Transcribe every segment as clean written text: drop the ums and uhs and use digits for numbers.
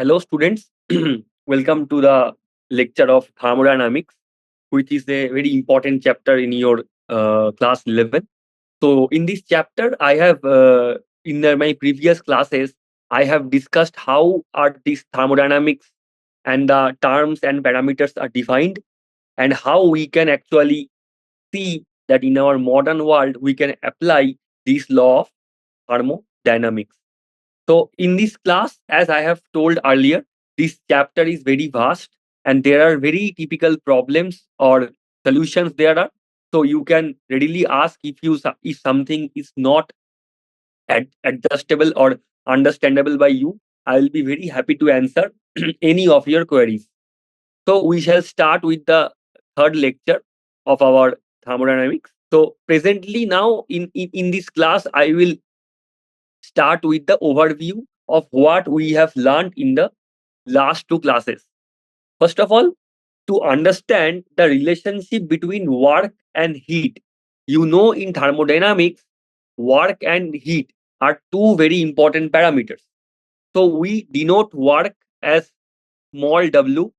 Hello, students. Welcome to the lecture of thermodynamics, which is a very important chapter in your class 11. So, in this chapter, I have my previous classes, I have discussed how are these thermodynamics and the terms and parameters are defined, and how we can actually see that in our modern world we can apply this law of thermodynamics. So, in this class, as I have told earlier, this chapter is very vast and there are very typical problems or solutions there are. So, you can readily ask if something is not adjustable or understandable by you. I will be very happy to answer any of your queries. So, we shall start with the third lecture of our thermodynamics. So, presently now in this class, I will start with the overview of what we have learned in the last two classes. First of all, to understand the relationship between work and heat. You know, in thermodynamics, work and heat are two very important parameters. So we denote work as small w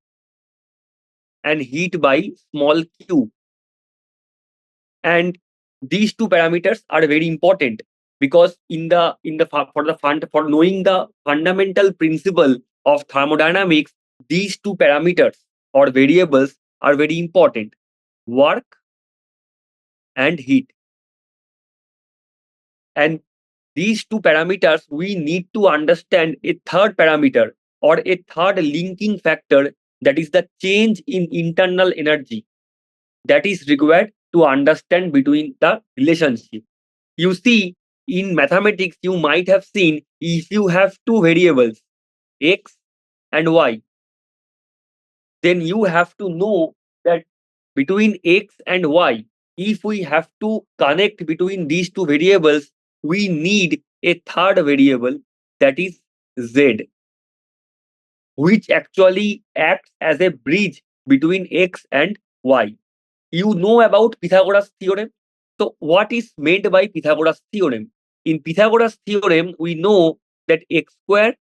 and heat by small q. And these two parameters are very important because for knowing the fundamental principle of thermodynamics, these two parameters or variables are very important: work and heat. And these two parameters, we need to understand a third parameter or a third linking factor, that is the change in internal energy, that is required to understand between the relationship. You see, in mathematics, you might have seen, if you have two variables, x and y, then you have to know that between x and y, if we have to connect between these two variables, we need a third variable, that is z, which actually acts as a bridge between x and y. You know about Pythagoras theorem. So, what is meant by Pythagoras theorem? In Pythagoras theorem, we know that x square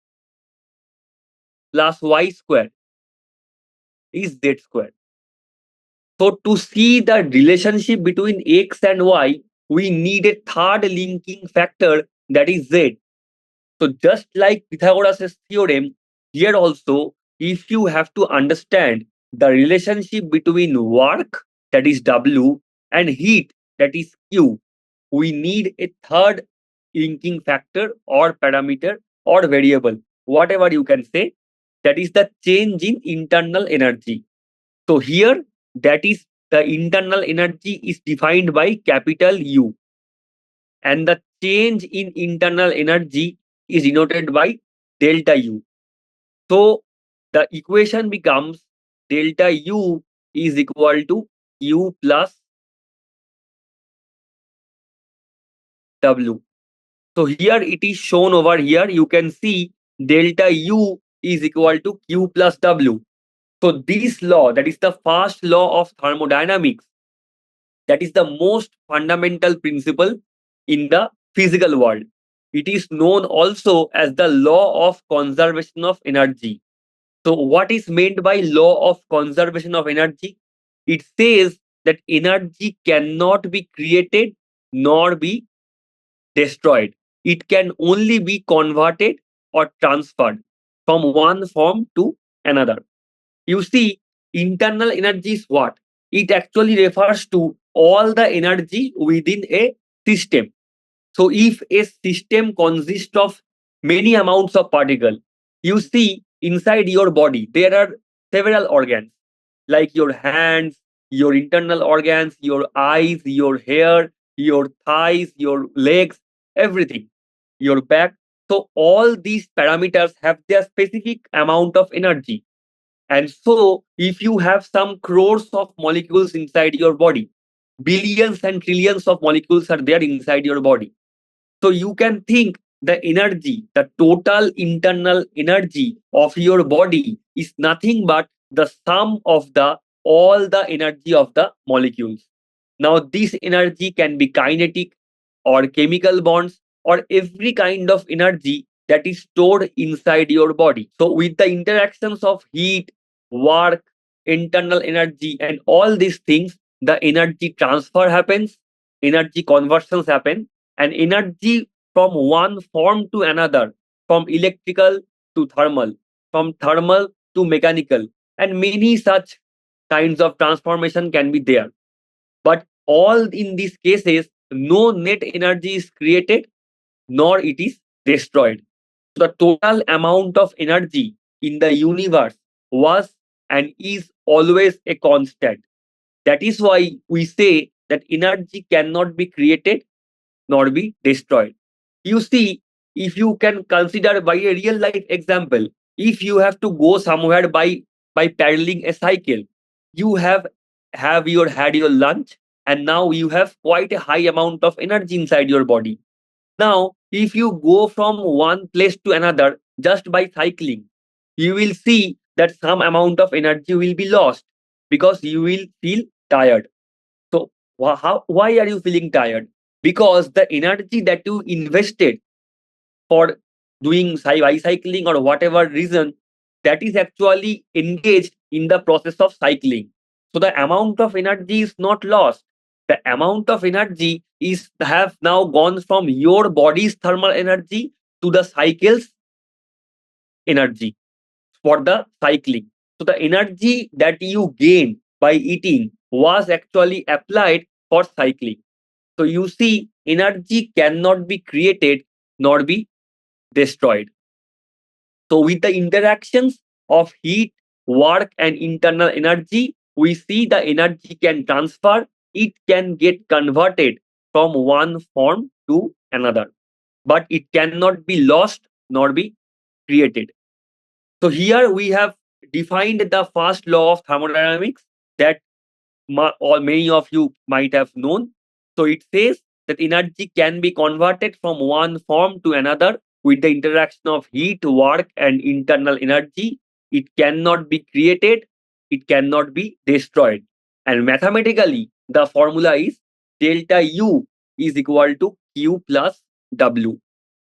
plus y square is z square. So, to see the relationship between x and y, we need a third linking factor, that is z. So, just like Pythagoras' theorem, here also, if you have to understand the relationship between work, that is W, and heat, that is Q, we need a third linking factor or parameter or variable, whatever you can say, that is the change in internal energy. So, here, that is the internal energy is defined by capital U, and the change in internal energy is denoted by delta U. So the equation becomes delta U is equal to Q plus W. So here it is shown over here. You can see delta U is equal to Q plus W. So this law, that is the first law of thermodynamics, that is the most fundamental principle in the physical world. It is known also as the law of conservation of energy. So, what is meant by law of conservation of energy? It says that energy cannot be created nor be destroyed. It can only be converted or transferred from one form to another. You see, internal energy is what? It actually refers to all the energy within a system. So if a system consists of many amounts of particles, you see inside your body, there are several organs like your hands, your internal organs, your eyes, your hair, your thighs, your legs, everything, your back. So all these parameters have their specific amount of energy. And so if you have some crores of molecules inside your body, billions and trillions of molecules are there inside your body. So you can think the energy, the total internal energy of your body is nothing but the sum of the all the energy of the molecules. Now this energy can be kinetic or chemical bonds or every kind of energy that is stored inside your body. So, with the interactions of heat, work, internal energy, and all these things, the energy transfer happens, energy conversions happen, and energy from one form to another, from electrical to thermal, from thermal to mechanical, and many such kinds of transformation can be there. But all in these cases, no net energy is created nor it is destroyed. So the total amount of energy in the universe was and is always a constant. That is why we say that energy cannot be created nor be destroyed. You see, if you can consider by a real life example, if you have to go somewhere by paddling a cycle, you have your had your lunch, and now you have quite a high amount of energy inside your body. Now, if you go from one place to another just by cycling, you will see that some amount of energy will be lost because you will feel tired. So, why are you feeling tired? Because the energy that you invested for doing bicycling or whatever reason, that is actually engaged in the process of cycling. So the amount of energy is not lost. The amount of energy is have now gone from your body's thermal energy to the cycle's energy for the cycling. So the energy that you gain by eating was actually applied for cycling. So you see, energy cannot be created nor be destroyed. So, with the interactions of heat, work, and internal energy, we see the energy can transfer, it can get converted from one form to another, but it cannot be lost nor be created. So, here we have defined the first law of thermodynamics that or many of you might have known. So it says that energy can be converted from one form to another with the interaction of heat, work, and internal energy. It cannot be created, it cannot be destroyed. And mathematically, the formula is delta U is equal to Q plus W,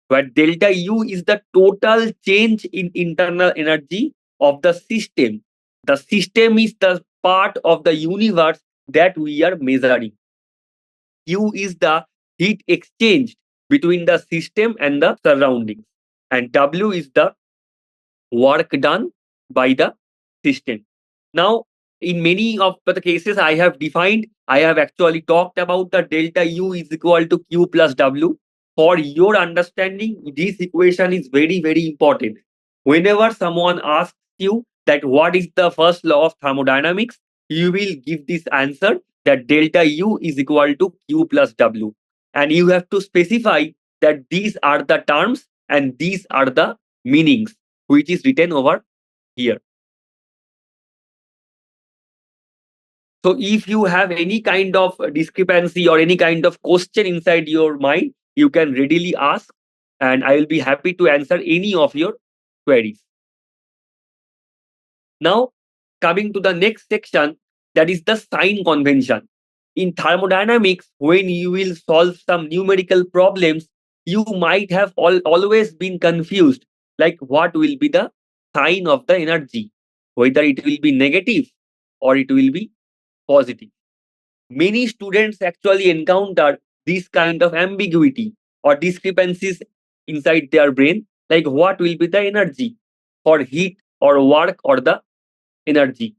where delta U is the total change in internal energy of the system. The system is the part of the universe that we are measuring. Q is the heat exchanged between the system and the surroundings. And W is the work done by the system. Now, in many of the cases I have actually talked about the delta U is equal to Q plus W. For your understanding, this equation is very, very important. Whenever someone asks you that what is the first law of thermodynamics, you will give this answer that delta U is equal to Q plus W. And you have to specify that these are the terms and these are the meanings which is written over here. So if you have any kind of discrepancy or any kind of question inside your mind, you can readily ask, and I will be happy to answer any of your queries. Now, coming to the next section, that is the sign convention. In thermodynamics, when you will solve some numerical problems, you might have always been confused, like what will be the sign of the energy, whether it will be negative or it will be positive. Many students actually encounter this kind of ambiguity or discrepancies inside their brain, like what will be the energy for heat or work or the energy.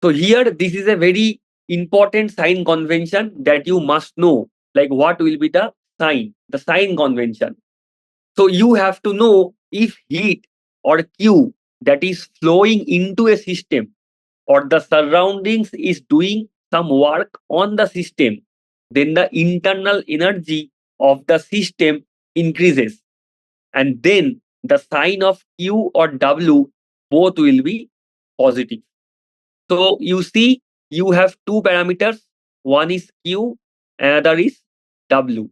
So here, this is a very important sign convention that you must know, like what will be the sign convention. So you have to know if heat or Q that is flowing into a system or the surroundings is doing some work on the system, then the internal energy of the system increases. And then the sign of Q or W both will be positive. So you see, you have two parameters. One is Q, another is W.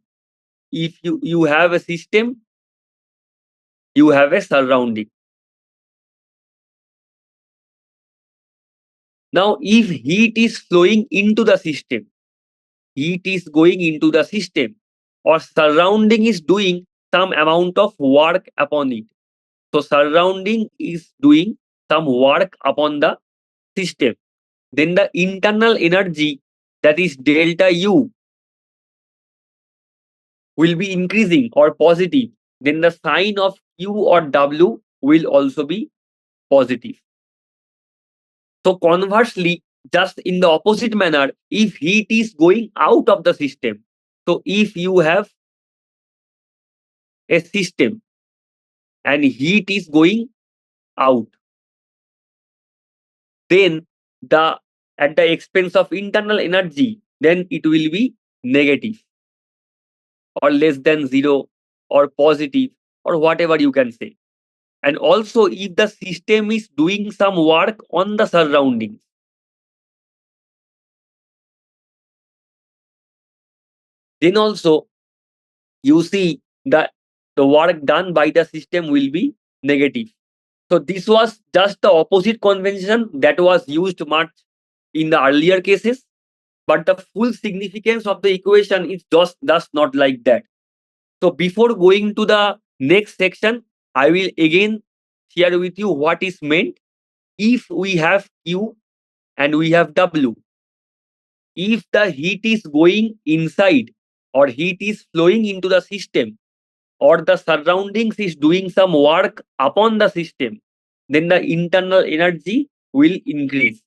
If you have a system, you have a surrounding. Now, if heat is flowing into the system, heat is going into the system, or surrounding is doing some amount of work upon it. So surrounding is doing some work upon the system. Then the internal energy, that is delta U, will be increasing or positive. Then the sign of Q or W will also be positive. So conversely, just in the opposite manner, if heat is going out of the system, so if you have a system and heat is going out, then the at the expense of internal energy, then it will be negative or less than zero or positive or whatever you can say. And also, if the system is doing some work on the surroundings, then also you see that the work done by the system will be negative. So this was just the opposite convention that was used much in the earlier cases, but the full significance of the equation is just not like that. So before going to the next section, I will again share with you what is meant if we have Q and we have W. If the heat is going inside or heat is flowing into the system or the surroundings is doing some work upon the system, then the internal energy will increase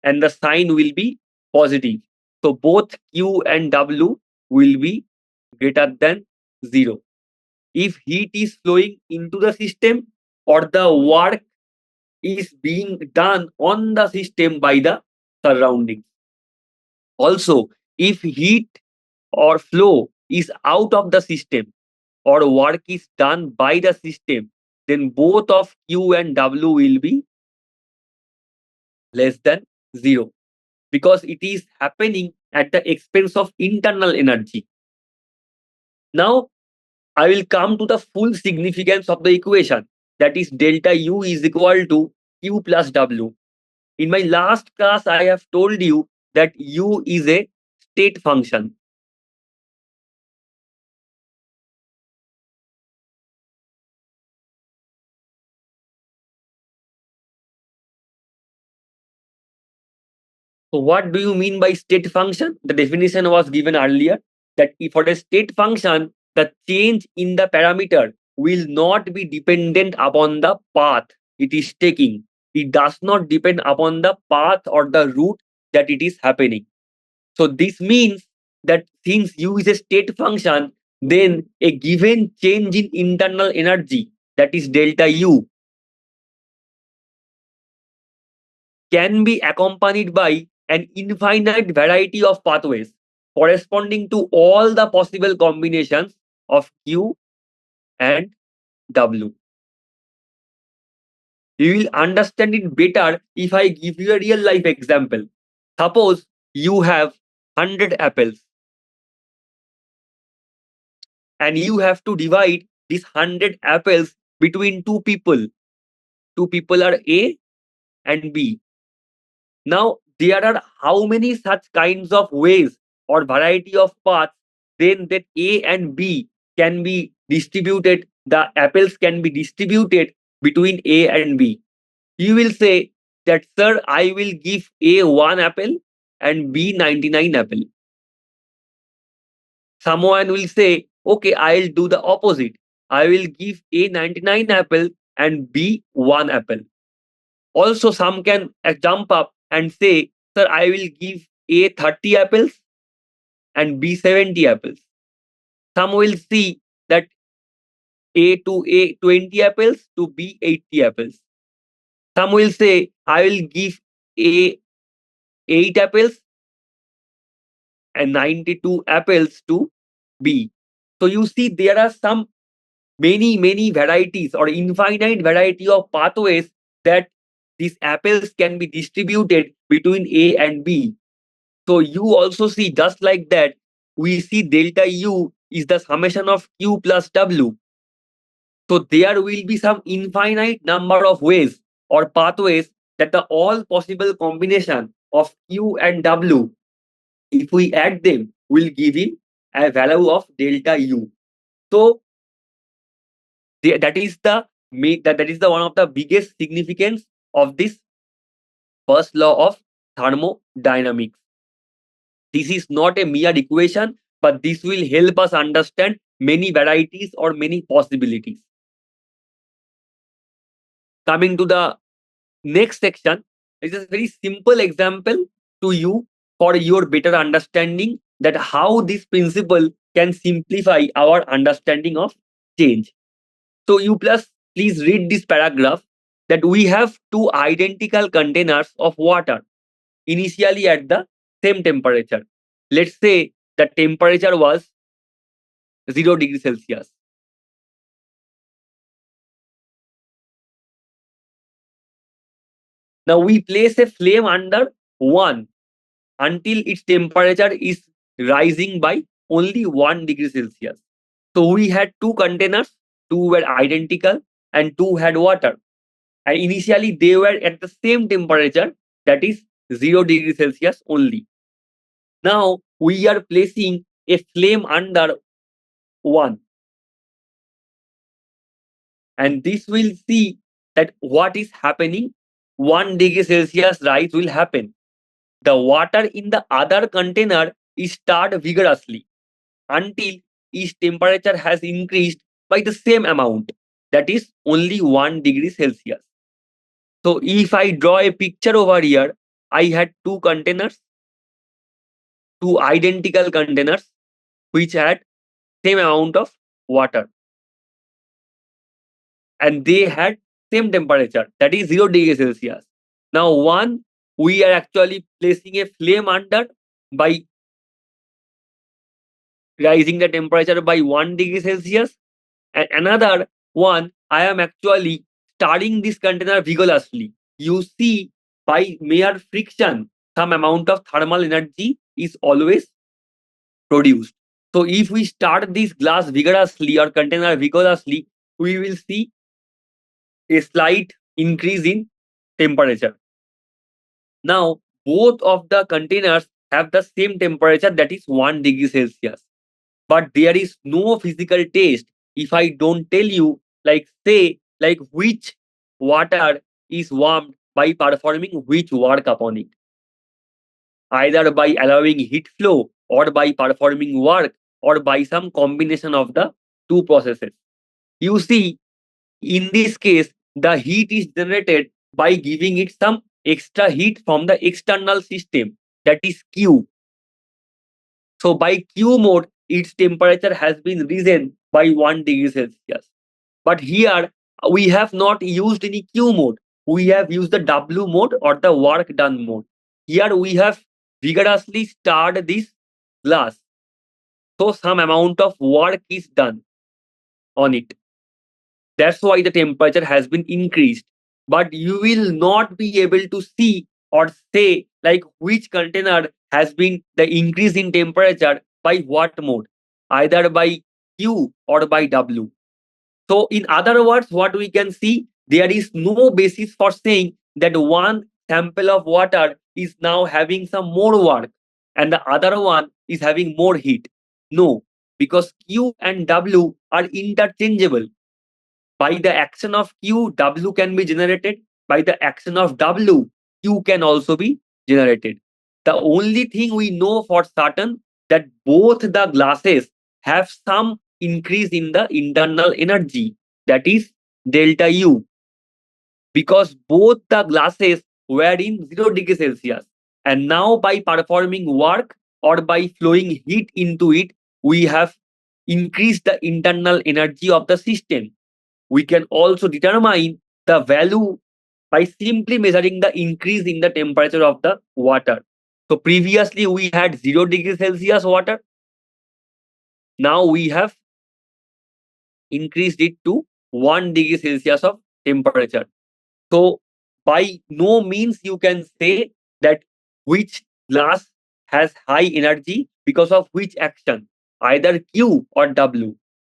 and the sign will be positive. So both Q and W will be greater than zero. If heat is flowing into the system or the work is being done on the system by the surroundings. Also, if heat or flow is out of the system or work is done by the system, then both of Q and W will be less than zero because it is happening at the expense of internal energy. Now, I will come to the full significance of the equation, that is delta U is equal to Q plus W. In my last class, I have told you that U is a state function. So what do you mean by state function? The definition was given earlier that if for a state function, the change in the parameter will not be dependent upon the path it is taking. It does not depend upon the path or the route that it is happening. So this means that since U is a state function, then a given change in internal energy, that is delta U, can be accompanied by an infinite variety of pathways corresponding to all the possible combinations of Q and W. You will understand it better if I give you a real life example. Suppose you have 100 apples and you have to divide these 100 apples between two people. Two people are A and B. Now, there are how many such kinds of ways or variety of paths then that A and B can be distributed, the apples can be distributed between A and B. You will say that, sir, I will give A one apple and B 99 apple. Someone will say, okay, I'll do the opposite. I will give A 99 apple and B one apple. Also, some can jump up and say, sir, I will give A 30 apples and B 70 apples. Some will see that A to A 20 apples to B 80 apples. Some will say, I will give A 8 apples and 92 apples to B. So you see, there are some many varieties or infinite variety of pathways that these apples can be distributed between A and B. So you also see just like that, we see delta U is the summation of Q plus W. So there will be some infinite number of ways or pathways that the all possible combination of Q and W, if we add them, will give him a value of delta U. So That is the one of the biggest significance of this first law of thermodynamics. This is not a mere equation, but this will help us understand many varieties or many possibilities. Coming to the next section, is a very simple example to you for your better understanding that how this principle can simplify our understanding of change. So you please read this paragraph that we have two identical containers of water initially at the same temperature. Let's say the temperature was 0 degrees Celsius. Now we place a flame under 1 until its temperature is rising by only 1 degree Celsius. So we had two containers, two were identical and two had water. And initially they were at the same temperature, that is 0 degree Celsius only. Now we are placing a flame under 1. And this will see that what is happening, 1 degree Celsius rise will happen. The water in the other container is stirred vigorously until its temperature has increased by the same amount, that is only 1 degree Celsius. So if I draw a picture over here, I had two containers, two identical containers which had same amount of water and they had same temperature, that is 0 degree Celsius. Now one, we are actually placing a flame under by rising the temperature by 1 degree Celsius, and another one, I am actually stirring this container vigorously. You see, by mere friction, some amount of thermal energy is always produced. So if we start this glass vigorously or container vigorously, we will see a slight increase in temperature. Now, both of the containers have the same temperature, that is 1 degree Celsius. But there is no physical test if I don't tell you, like, say, like which water is warmed by performing which work upon it, either by allowing heat flow or by performing work or by some combination of the two processes. You see, in this case, the heat is generated by giving it some extra heat from the external system, that is Q. So by Q mode, its temperature has been risen by 1 degree Celsius. But here we have not used any Q mode. We have used the W mode or the work done mode. Here we have vigorously stirred this glass. So some amount of work is done on it. That's why the temperature has been increased. But you will not be able to see or say like which container has been the increase in temperature by what mode, either by Q or by W. So in other words, what we can see, there is no basis for saying that one sample of water is now having some more work and the other one is having more heat. No, because Q and W are interchangeable. By the action of Q, W can be generated. By the action of W, Q can also be generated. The only thing we know for certain that both the glasses have some increase in the internal energy, that is delta U, because both the glasses were in 0 degree Celsius. And now by performing work or by flowing heat into it, we have increased the internal energy of the system. We can also determine the value by simply measuring the increase in the temperature of the water. So previously we had 0 degree Celsius water. Now we have increased it to 1 degree Celsius of temperature. So by no means you can say that which glass has high energy because of which action, either Q or W.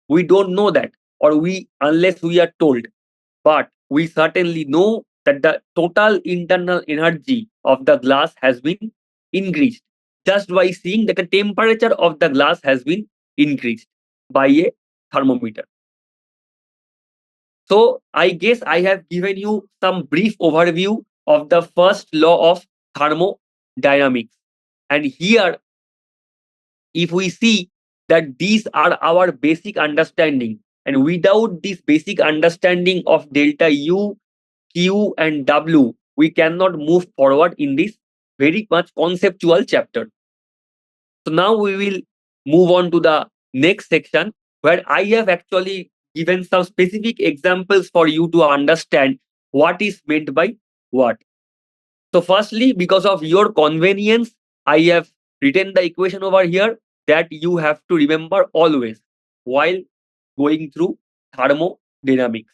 We don't know that, or we unless we are told. But we certainly know that the total internal energy of the glass has been increased just by seeing that the temperature of the glass has been increased by a thermometer. So I guess I have given you some brief overview of the first law of thermodynamics. And here, if we see that these are our basic understanding, and without this basic understanding of delta U, Q, and W, we cannot move forward in this very much conceptual chapter. So now we will move on to the next section where I have actually given some specific examples for you to understand what is meant by what. So, firstly, because of your convenience, I have written the equation over here that you have to remember always while going through thermodynamics.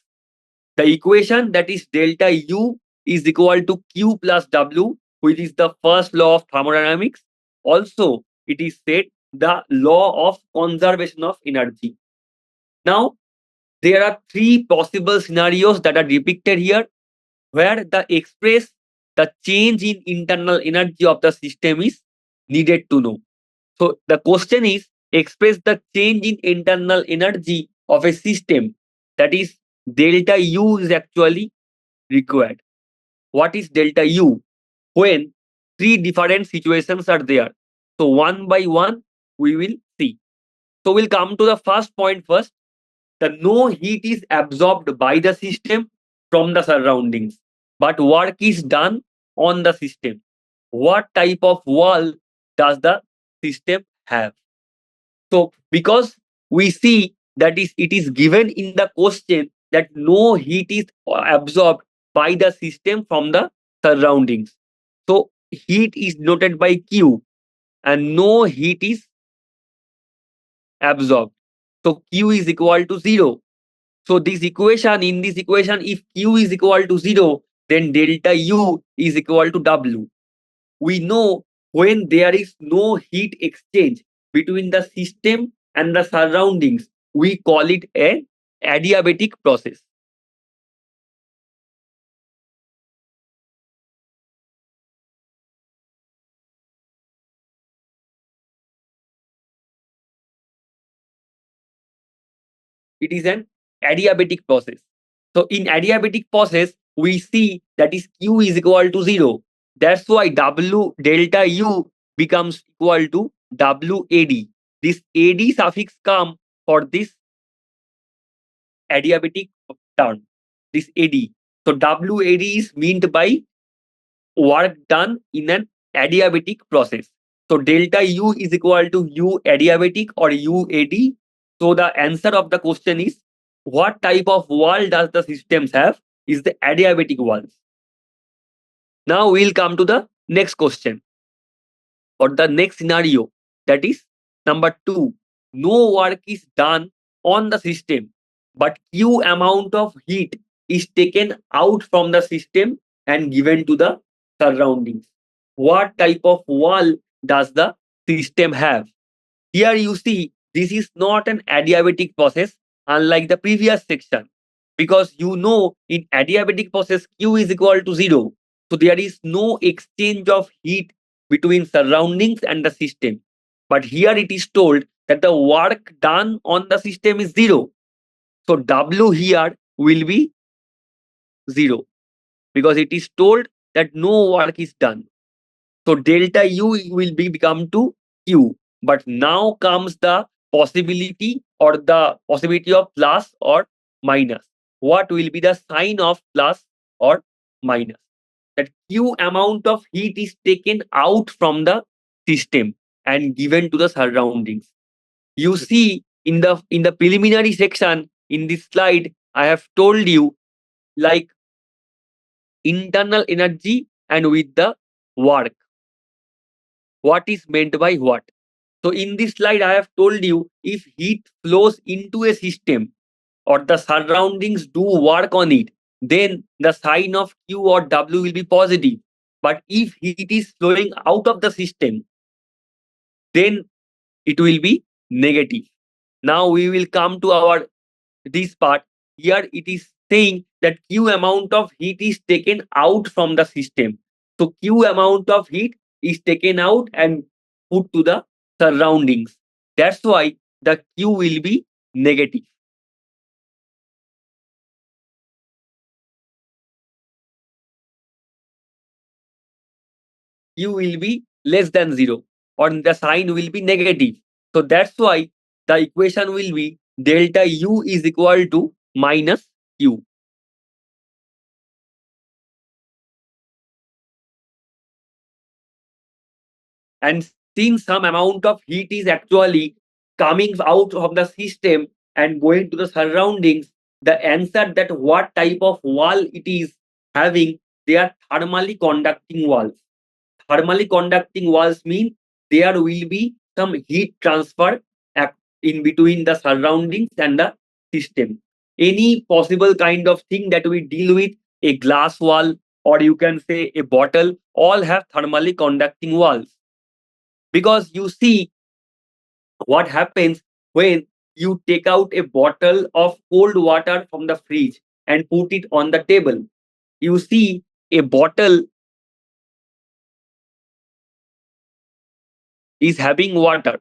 The equation that is delta U is equal to Q plus W, which is the first law of thermodynamics. Also, it is said the law of conservation of energy. Now, there are three possible scenarios that are depicted here where the express the change in internal energy of the system is needed to know. So the question is express the change in internal energy of a system, that is delta U is actually required. What is delta U? When three different situations are there. So one by one we will see. So we'll come to the first point first. The no heat is absorbed by the system from the surroundings, but work is done on the system. What type of wall does the system have? So, because we see that is it is given in the question that no heat is absorbed by the system from the surroundings. So, heat is noted by Q and no heat is absorbed. So, Q is equal to 0. So in this equation, if Q is equal to 0, then delta U is equal to W. We know when there is no heat exchange between the system and the surroundings, we call it a adiabatic process. It is an adiabatic process. So in adiabatic process, we see that is Q is equal to 0. That's why W delta U becomes equal to WAD. This AD suffix come for this adiabatic term, this AD. So WAD is meant by work done in an adiabatic process. So delta U is equal to U adiabatic or UAD. So the answer of the question is what type of wall does the systems have is the adiabatic walls. Now we'll come to the next question or the next scenario, that is number 2. No work is done on the system, but Q amount of heat is taken out from the system and given to the surroundings. What type of wall does the system have? Here you see this is not an adiabatic process unlike the previous section, because you know in adiabatic process Q is equal to 0. So there is no exchange of heat between surroundings and the system. But here it is told that the work done on the system is 0. So W here will be 0 because it is told that no work is done. So delta U will be become to Q. But now comes the possibility of plus or minus. What will be the sign of plus or minus? That Q amount of heat is taken out from the system and given to the surroundings. You see in the preliminary section in this slide, I have told you like internal energy and with the work. What is meant by what? So in this slide, I have told you if heat flows into a system or the surroundings do work on it, then the sign of Q or W will be positive. But if heat is flowing out of the system, then it will be negative. Now we will come to our this part. Here it is saying that Q amount of heat is taken out from the system. So Q amount of heat is taken out and put to the surroundings. That's why the Q will be negative. Q will be less than 0 or the sign will be negative. So that's why the equation will be delta U is equal to minus Q. And since some amount of heat is actually coming out of the system and going to the surroundings, the answer that what type of wall it is having, they are thermally conducting walls. Thermally conducting walls mean there will be some heat transfer in between the surroundings and the system. Any possible kind of thing that we deal with, a glass wall or you can say a bottle, all have thermally conducting walls. Because you see what happens when you take out a bottle of cold water from the fridge and put it on the table. You see a bottle is having water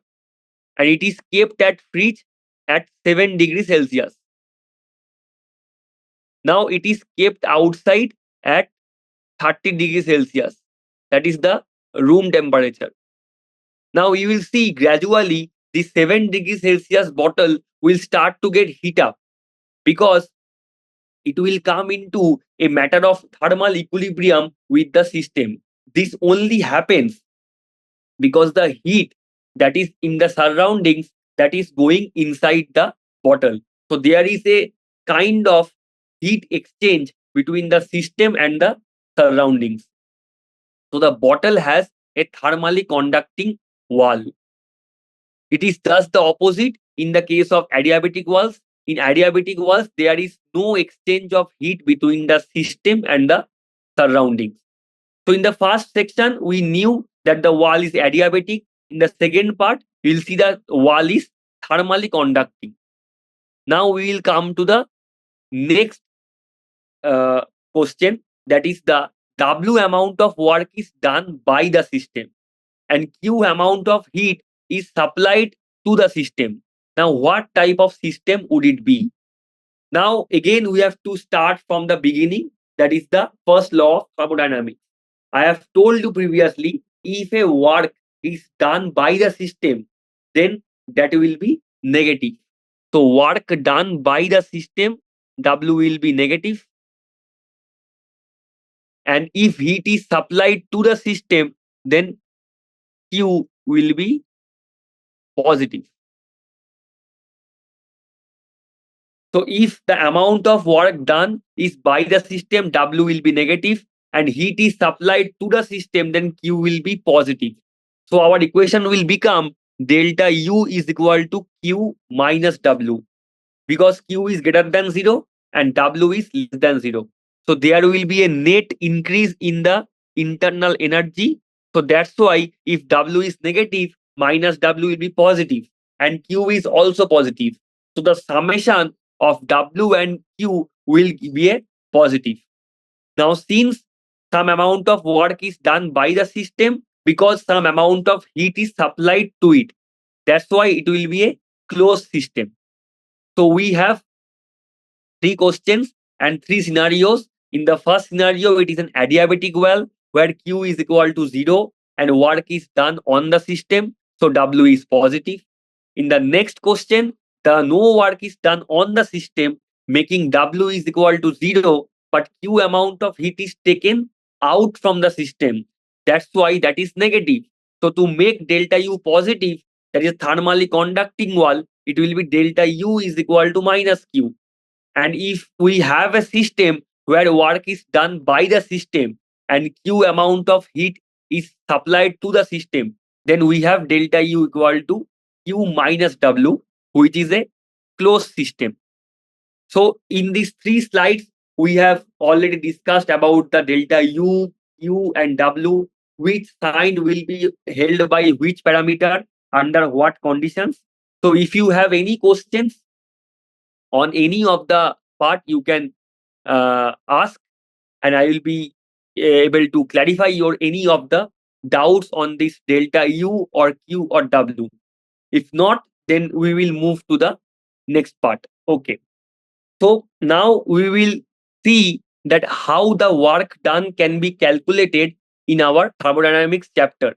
and it is kept at fridge at 7 degrees Celsius. Now it is kept outside at 30 degrees Celsius. That is the room temperature. Now you will see gradually the 7 degrees Celsius bottle will start to get heat up because it will come into a matter of thermal equilibrium with the system. This only happens because the heat that is in the surroundings that is going inside the bottle. So there is a kind of heat exchange between the system and the surroundings. So the bottle has a thermally conducting wall. It is thus the opposite in the case of adiabatic walls. In adiabatic walls, there is no exchange of heat between the system and the surroundings. So in the first section, we knew that the wall is adiabatic. In the second part, we will see that wall is thermally conducting. Now we will come to the next uh, question, that is the W amount of work is done by the system and Q amount of heat is supplied to the system. Now what type of system would it be? Now again we have to start from the beginning, that is the first law of thermodynamics. I have told you previously, if a work is done by the system, then that will be negative. So work done by the system, W will be negative. And if heat is supplied to the system, then Q will be positive. So if the amount of work done is by the system, W will be negative, and heat is supplied to the system, then Q will be positive. So our equation will become delta U is equal to Q minus W, because Q is greater than 0 and W is less than 0. So there will be a net increase in the internal energy. So that's why if W is negative, minus W will be positive and Q is also positive. So the summation of W and Q will be a positive. Now, since some amount of work is done by the system, because some amount of heat is supplied to it, that's why it will be a closed system. So we have three questions and three scenarios. In the first scenario, it is an adiabatic well where Q is equal to 0 and work is done on the system. So W is positive. In the next question, the no work is done on the system, making W is equal to 0, but Q amount of heat is taken out from the system. That's why that is negative. So to make delta U positive, that is thermally conducting wall, it will be delta U is equal to minus Q. And if we have a system where work is done by the system and Q amount of heat is supplied to the system, then we have delta U equal to Q minus W, which is a closed system. So in these three slides, we have already discussed about the delta U, Q and W, which sign will be held by which parameter under what conditions. So if you have any questions on any of the part, you can ask and I will be able to clarify your any of the doubts on this delta U or Q or W. If not, then we will move to the next part. Okay. So now we will see that how the work done can be calculated in our thermodynamics chapter.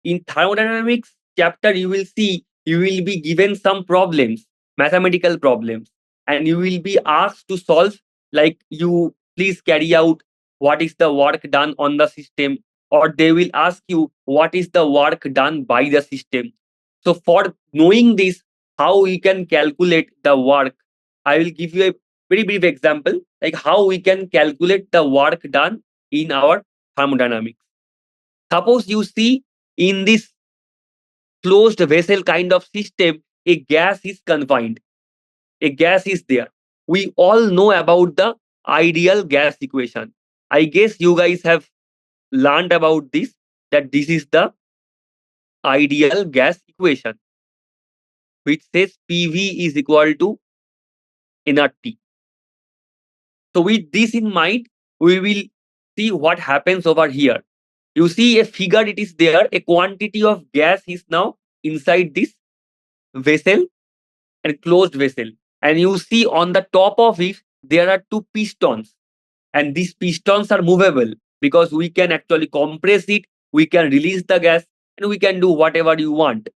In thermodynamics chapter, you will see you will be given some problems, mathematical problems, and you will be asked to solve, like, you please carry out what is the work done on the system, or they will ask you what is the work done by the system. So for knowing this, how we can calculate the work, I will give you a very brief example, like how we can calculate the work done in our thermodynamics. Suppose you see in this closed vessel kind of system, a gas is confined, a gas is there. We all know about the ideal gas equation. I guess you guys have learned about this, that this is the ideal gas equation, which says PV is equal to nRT. So with this in mind, we will see what happens over here. You see a figure, it is there, a quantity of gas is now inside this vessel and closed vessel. And you see on the top of it, there are two pistons. And these pistons are movable because we can actually compress it, we can release the gas, and we can do whatever you want.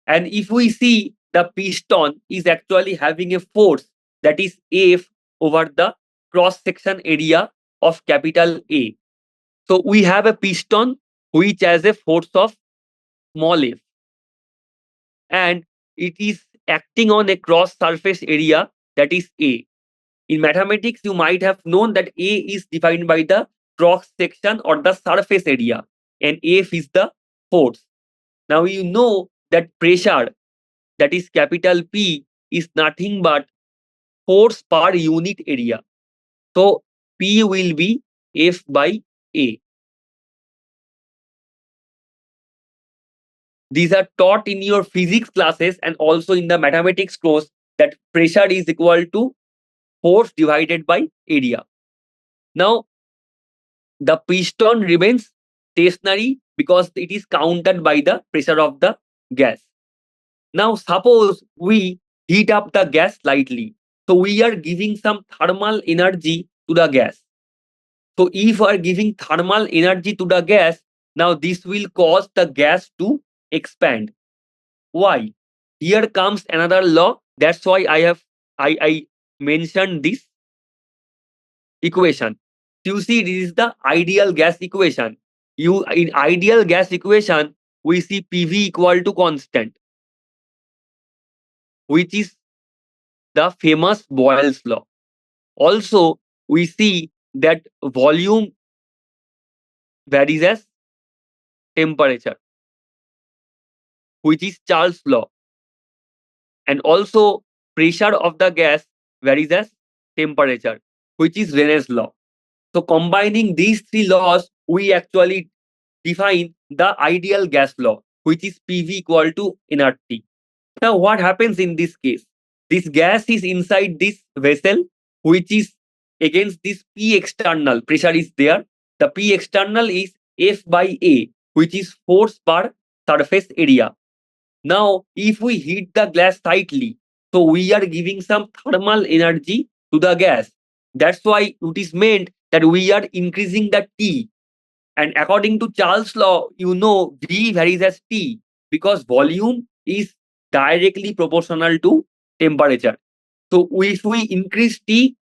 And if we see, the piston is actually having a force, that is F over the cross section area of capital A. So we have a piston which has a force of small f, and it is acting on a cross surface area, that is A. In mathematics, you might have known that A is defined by the cross section or the surface area, and F is the force. Now you know that pressure, that is capital P, is nothing but force per unit area. So P will be F by A. These are taught in your physics classes and also in the mathematics course, that pressure is equal to force divided by area. Now, the piston remains stationary because it is countered by the pressure of the gas. Now, suppose we heat up the gas slightly. So, we are giving some thermal energy to the gas. So, if we are giving thermal energy to the gas, now this will cause the gas to expand. Why? Here comes another law. That's why I mentioned this equation. You see, this is the ideal gas equation. You in ideal gas equation, we see PV equal to constant, which is the famous Boyle's law. Also, we see that volume varies as temperature, which is Charles' law. And also, pressure of the gas varies as temperature, which is Rene's law. So combining these three laws, we actually define the ideal gas law, which is PV equal to nRT. Now, what happens in this case? This gas is inside this vessel, which is against this P external. Pressure is there. The P external is F by A, which is force per surface area. Now, if we heat the glass tightly, so we are giving some thermal energy to the gas. That's why it is meant that we are increasing the T. And according to Charles' law, you know V varies as T because volume is directly proportional to temperature. So if we increase T,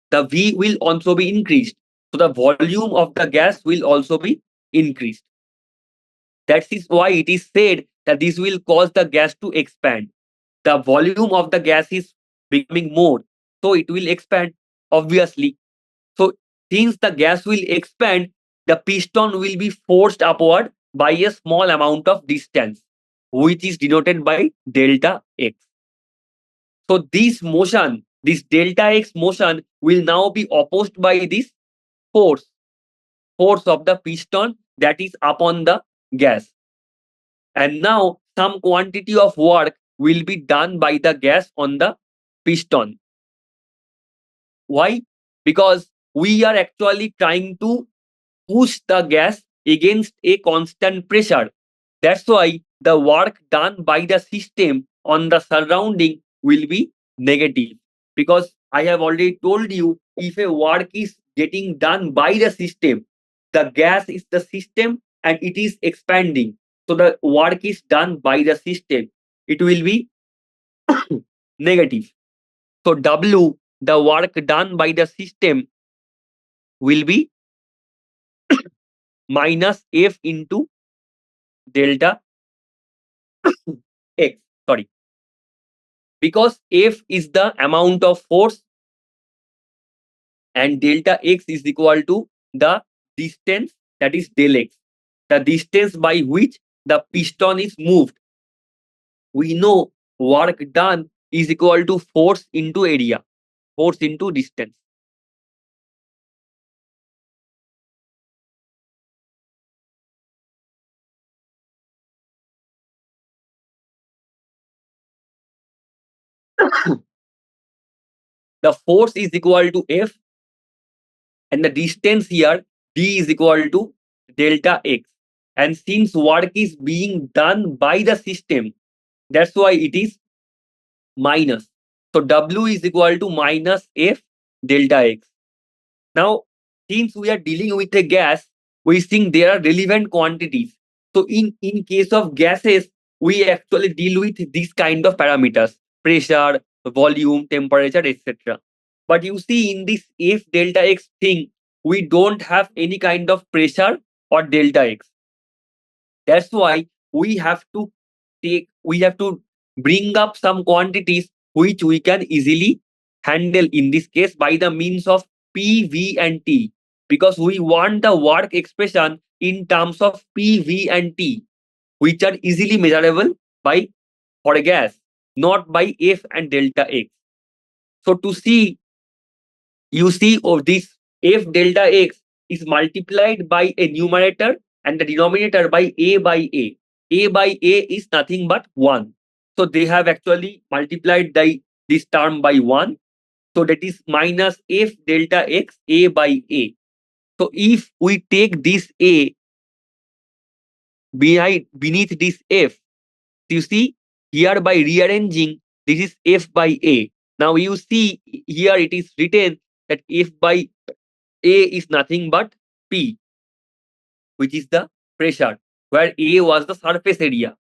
the V will also be increased. So the volume of the gas will also be increased. That is why it is said that this will cause the gas to expand. The volume of the gas is becoming more, so it will expand, obviously. So since the gas will expand, the piston will be forced upward by a small amount of distance, which is denoted by delta x. So this motion, this delta x motion, will now be opposed by this force, force of the piston that is upon the gas. And now some quantity of work will be done by the gas on the piston. Why? Because we are actually trying to push the gas against a constant pressure. That's why the work done by the system on the surrounding will be negative. Because I have already told you, if a work is getting done by the system, the gas is the system and it is expanding. So the work is done by the system. It will be negative. So W, the work done by the system, will be minus F into delta X. Sorry. Because F is the amount of force and delta X is equal to the distance, that is del X, the distance by which the piston is moved. We know work done is equal to force into area, force into distance. The force is equal to F and the distance here D is equal to delta X. And since work is being done by the system, that's why it is minus. So W is equal to minus F delta X. Now, since we are dealing with a gas, we think there are relevant quantities. So in case of gases, we actually deal with these kind of parameters: pressure, volume, temperature, etc. But you see in this F delta X thing, we don't have any kind of pressure or delta X. That's why we have to bring up some quantities which we can easily handle in this case by the means of P, V and T, because we want the work expression in terms of P, V and T, which are easily measurable by for a gas, not by F and delta X. So to see, you see, this F delta X is multiplied by a numerator and the denominator by A by A. A by A is nothing but 1. So they have actually multiplied this term by 1. So that is minus F delta X A by A. So if we take this A beneath this F, you see here by rearranging, this is F by A. Now you see here it is written that F by A is nothing but P, which is the pressure, where A was the surface area.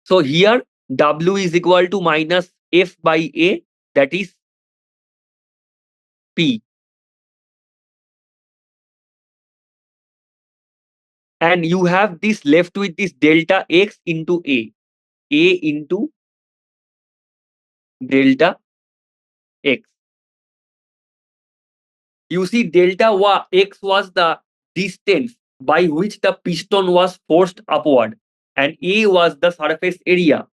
So here W is equal to minus F by A, that is P. And you have this left with this delta X into A into delta X. You see delta X was the distance by which the piston was forced upward and A was the surface area.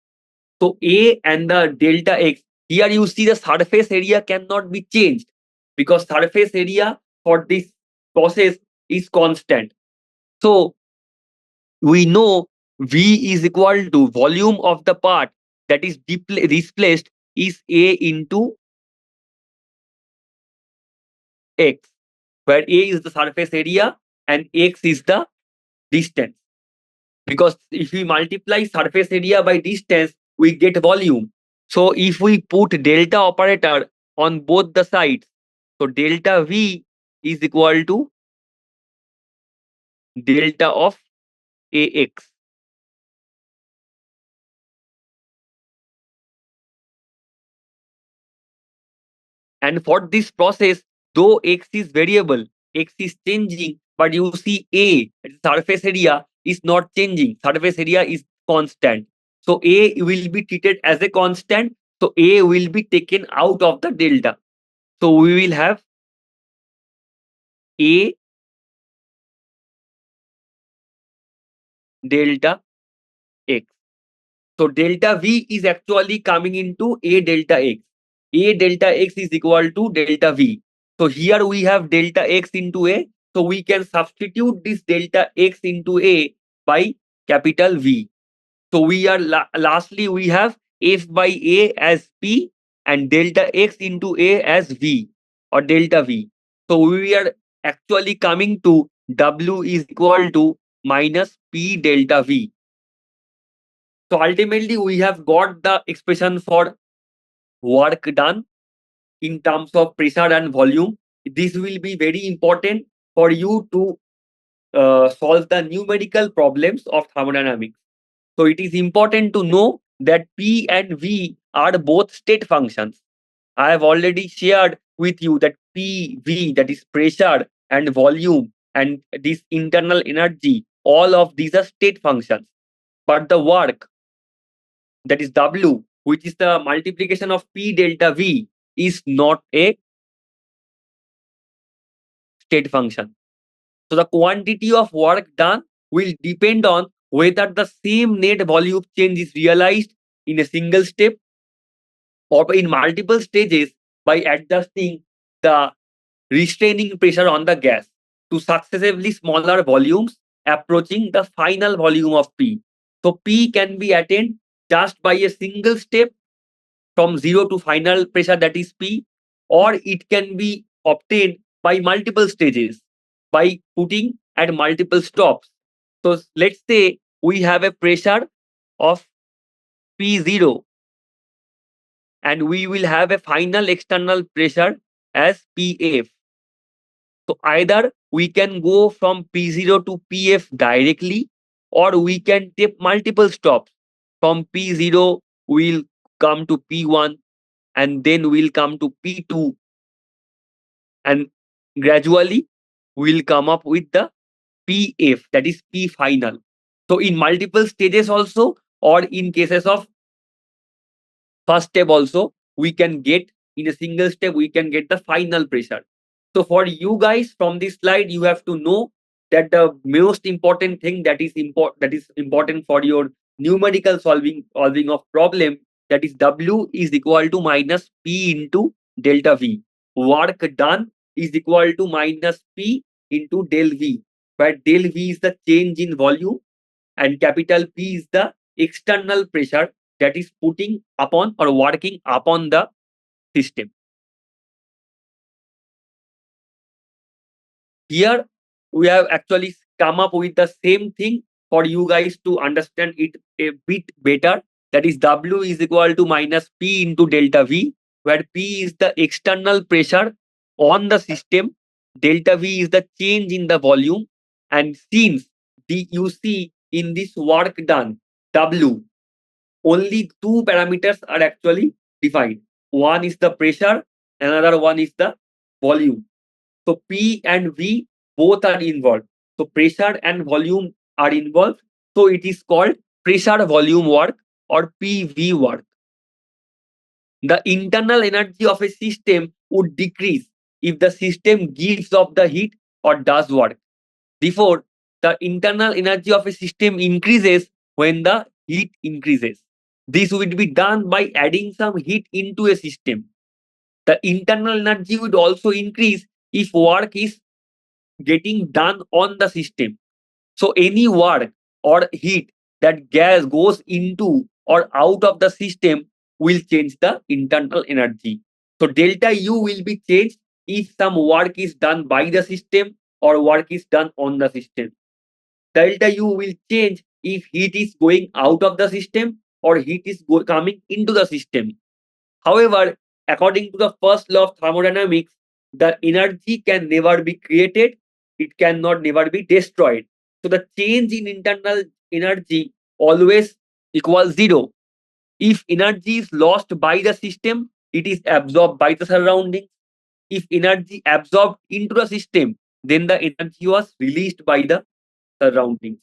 So A and the delta X, here you see the surface area cannot be changed because surface area for this process is constant. So we know V is equal to volume of the part that is displaced is A into X, where A is the surface area and X is the distance. Because if we multiply surface area by distance, we get volume. So if we put delta operator on both the sides, so delta V is equal to delta of AX. And for this process, though X is variable, X is changing, but you see A, surface area, is not changing. Surface area is constant. So A will be treated as a constant. So A will be taken out of the delta. So we will have A delta X. So delta V is actually coming into A delta X. A delta X is equal to delta V. So here we have delta X into A. So we can substitute this delta X into A by capital V. So we are lastly we have F by A as P and delta X into A as V or delta V. So we are actually coming to W is equal to minus P delta V. So ultimately, we have got the expression for work done in terms of pressure and volume. This will be very important for you to solve the numerical problems of thermodynamics. So it is important to know that P and V are both state functions. I have already shared with you that P, V, that is pressure and volume, and this internal energy, all of these are state functions. But the work, that is W, which is the multiplication of P delta V, is not a state function. So the quantity of work done will depend on whether the same net volume change is realized in a single step or in multiple stages by adjusting the restraining pressure on the gas to successively smaller volumes approaching the final volume of P. So P can be attained just by a single step from zero to final pressure, that is P, or it can be obtained by multiple stages by putting at multiple stops. So let's say we have a pressure of P0 and we will have a final external pressure as PF. So either we can go from P0 to PF directly, or we can take multiple stops. From P0, we'll come to P1, and then we'll come to P2, and gradually we'll come up with the PF, that is P final. So in multiple stages also, or in cases of first step also, we can get in a single step, we can get the final pressure. So for you guys, from this slide, you have to know that the most important thing that is important for your numerical solving of problem, that is W is equal to minus P into delta V. Work done is equal to minus P into del V, where del V is the change in volume and capital P is the external pressure that is putting upon or working upon the system. Here we have actually come up with the same thing for you guys to understand it a bit better. That is W is equal to minus P into delta V, where P is the external pressure on the system, delta V is the change in the volume, and since you see in this work done, W, only two parameters are actually defined. One is the pressure, another one is the volume. So P and V both are involved. So pressure and volume are involved. So it is called pressure volume work or PV work. The internal energy of a system would decrease if the system gives off the heat or does work. Therefore, the internal energy of a system increases when the heat increases. This would be done by adding some heat into a system. The internal energy would also increase if work is getting done on the system. So any work or heat that gas goes into or out of the system will change the internal energy. So delta U will be changed if some work is done by the system or work is done on the system. Delta U will change if heat is going out of the system or heat is coming into the system. However, according to the first law of thermodynamics, the energy can never be created, it cannot never be destroyed. So the change in internal energy always equals zero. If energy is lost by the system, it is absorbed by the surrounding. If energy absorbed into the system, then the energy was released by the surroundings.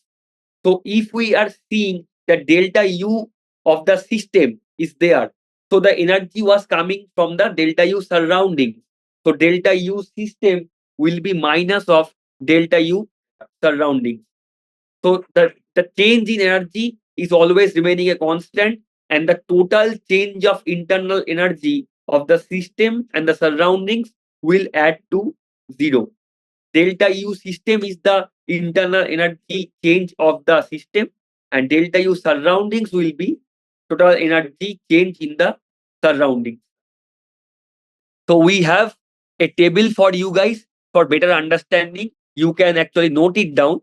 So if we are seeing the delta U of the system is there, so the energy was coming from the delta U surrounding. So delta U system will be minus of delta U surrounding. So the change in energy is always remaining a constant, and the total change of internal energy of the system and the surroundings will add to zero. Delta U system is the internal energy change of the system, and delta U surroundings will be total energy change in the surroundings. So we have a table for you guys for better understanding. You can actually note it down.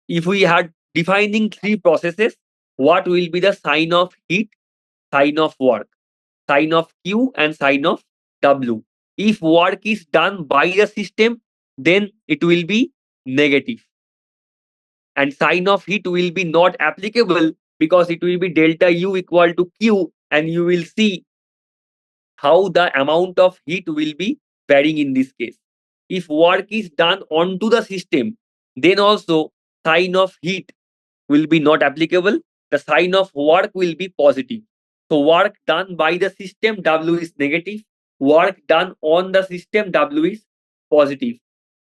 If we had defining three processes, what will be the sign of heat, sign of work, sign of Q, and sign of W? If work is done by the system, then it will be negative. and sign of heat will be not applicable because it will be delta U equal to Q, and you will see how the amount of heat will be varying in this case. If work is done onto the system, then also sign of heat will be not applicable. The sign of work will be positive. So work done by the system W is negative. Work done on the system W is positive.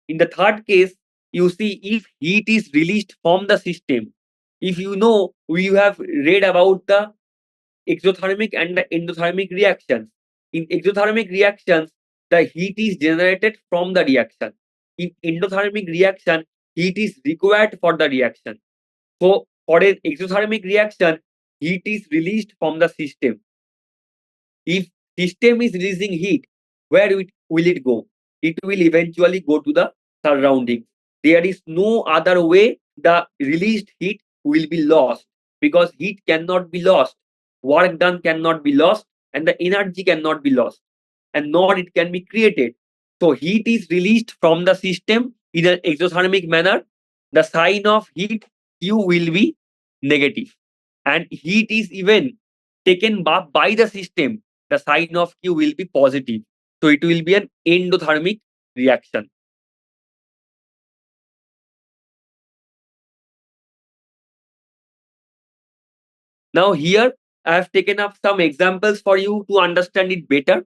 In the third case, you see if heat is released from the system. If you know, we have read about the exothermic and the endothermic reactions. In exothermic reactions, the heat is generated from the reaction. In endothermic reaction, heat is required for the reaction. So for an exothermic reaction, heat is released from the system. If system is releasing heat, where will it go? It will eventually go to the surrounding. There is no other way the released heat will be lost, because heat cannot be lost, work done cannot be lost, and the energy cannot be lost, and nor it can be created. So heat is released from the system in an exothermic manner. The sign of heat Q will be negative, and heat is even taken by the system. The sign of Q will be positive. So it will be an endothermic reaction. Now here I have taken up some examples for you to understand it better.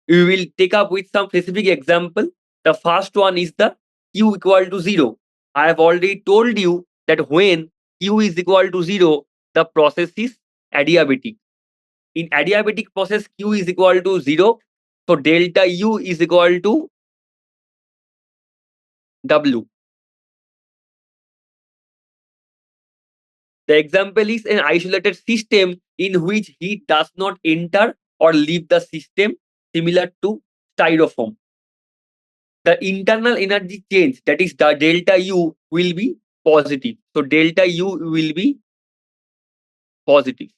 We will take up with some specific example. The first one is the Q equal to 0. I have already told you that when Q is equal to 0, the process is adiabatic. In adiabatic process, Q is equal to 0. So delta U is equal to W. The example is an isolated system in which heat does not enter or leave the system, similar to styrofoam. The internal energy change, that is the delta U, will be positive. So delta U will be positive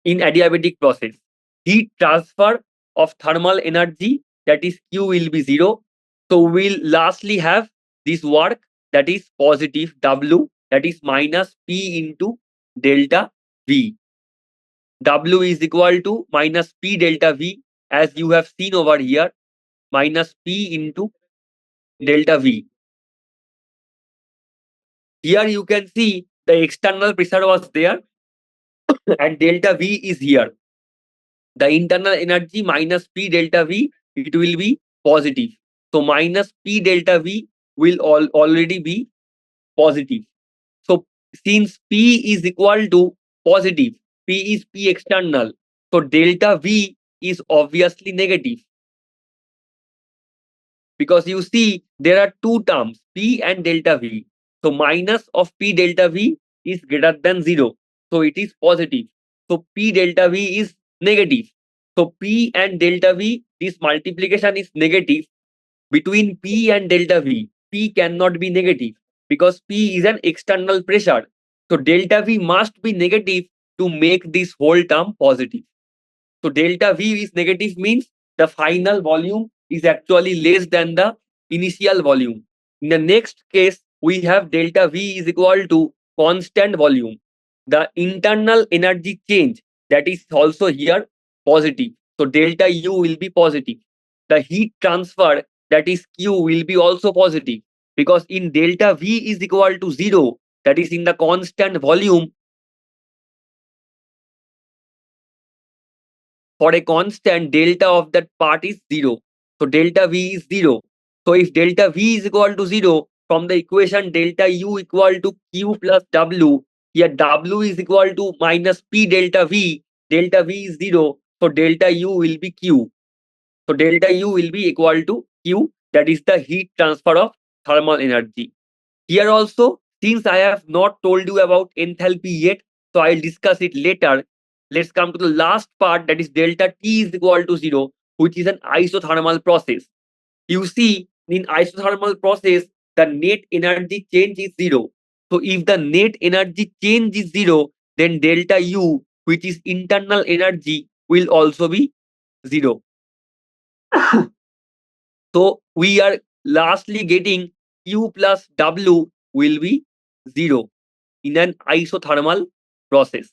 in adiabatic process. Heat transfer of thermal energy, that is Q, will be 0. So we'll lastly have this work, that is positive W, that is minus P into delta V. W is equal to minus P delta V, as you have seen over here, minus P into delta V. Here you can see the external pressure was there and delta V is here. The internal energy minus P delta V, it will be positive. So minus P delta V will already be positive. So since P is equal to positive, P is P external. So delta V is obviously negative, because you see there are two terms, P and delta V. So minus of P delta V is greater than 0. So it is positive. So P delta V is negative. So P and delta V, this multiplication is negative between P and delta V. P cannot be negative because P is an external pressure. So delta V must be negative to make this whole term positive. So delta V is negative means the final volume is actually less than the initial volume. In the next case, we have delta V is equal to constant volume. The internal energy change, that is also here positive. So delta U will be positive. The heat transfer, that is Q, will be also positive, because in delta V is equal to 0, that is in the constant volume. For a constant, delta of that part is 0. So delta V is 0. So if delta V is equal to 0, from the equation delta U equal to Q plus W, here W is equal to minus P delta V. Delta V is 0. So delta U will be Q. So delta U will be equal to Q, that is the heat transfer of thermal energy. Here also, since I have not told you about enthalpy yet, so I'll discuss it later. Let's come to the last part, that is delta T is equal to 0, which is an isothermal process. You see, in isothermal process, the net energy change is 0. So if the net energy change is 0, then delta U, which is internal energy, will also be 0. So we are lastly getting Q plus W will be 0 in an isothermal process,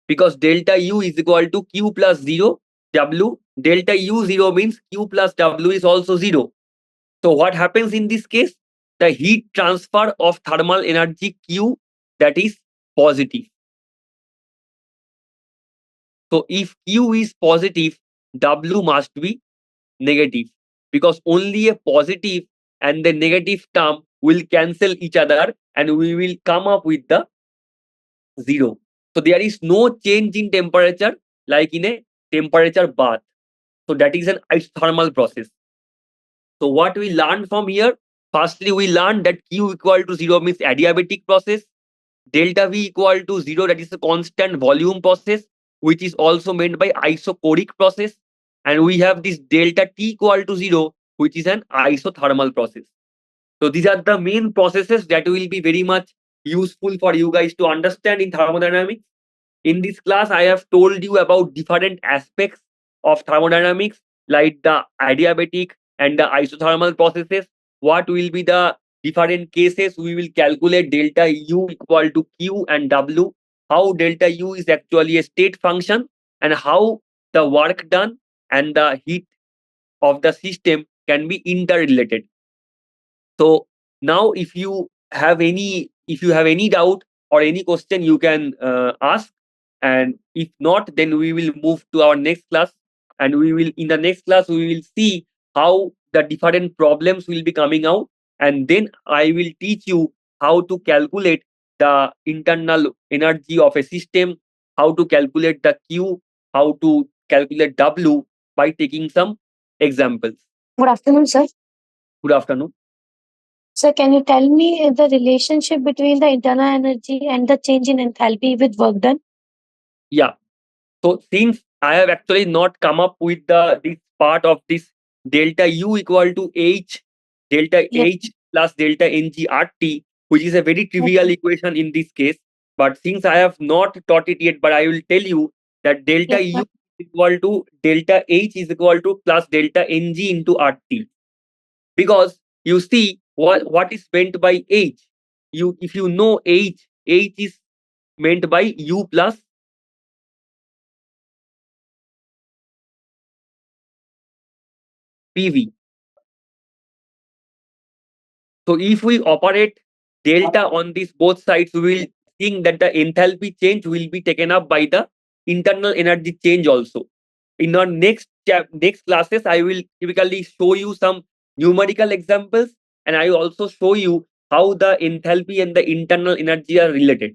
because delta U is equal to Q plus 0 W. Delta U 0 means Q plus W is also 0. So what happens in this case? The heat transfer of thermal energy Q, that is positive. So if Q is positive, W must be negative, because only a positive and the negative term will cancel each other and we will come up with the 0. So there is no change in temperature like in a temperature bath. So that is an isothermal process. So what we learned from here, firstly we learned that Q equal to 0 means adiabatic process, delta V equal to 0, that is a constant volume process, which is also meant by isochoric process, and we have this delta T equal to 0, which is an isothermal process. So these are the main processes that will be very much useful for you guys to understand in thermodynamics. In this class, I have told you about different aspects of thermodynamics, like the adiabatic and the isothermal processes. What will be the different cases? We will calculate delta U equal to Q and W, how delta U is actually a state function, and how the work done and the heat of the system can be interrelated. So now if you have any doubt or any question, you can ask, and if not, then we will move to our next class, and we will in the next class we will see how the different problems will be coming out, and then I will teach you how to calculate the internal energy of a system, how to calculate the Q, how to calculate W by taking some examples. Good afternoon, sir. Good afternoon. Sir, can you tell me the relationship between the internal energy and the change in enthalpy with work done? Yeah. So since I have actually not come up with the this part of this delta U equal to H delta Yes. H plus delta Ng RT, which is a very trivial equation in this case. But since I have not taught it yet, but I will tell you that delta Yes, U is equal to delta H is equal to plus delta Ng into RT. Because you see what is meant by H. If you know H is meant by U plus PV. So if we operate delta on these both sides, we will think that the enthalpy change will be taken up by the internal energy change also. In our next classes, I will typically show you some numerical examples, and I will also show you how the enthalpy and the internal energy are related.